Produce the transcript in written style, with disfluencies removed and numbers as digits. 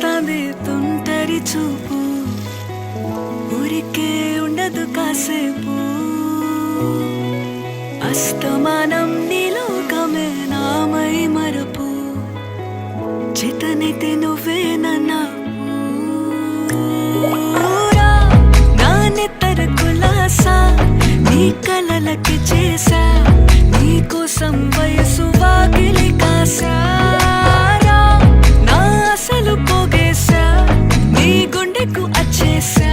వస్తాంది తుంటరి చూపు, ఊరికే ఉండదు కాసేపు. అస్తమానం నీలోకమే నామై మరపు, చేతనైతే నువ్వే నాన్నెత్తర కులాసా నీ కలలకి చేసా, నీ కోసం వయసు వాకిలి కాసా. నా అసలు పోగేశా, నీ గుండెకు అచ్చేసా.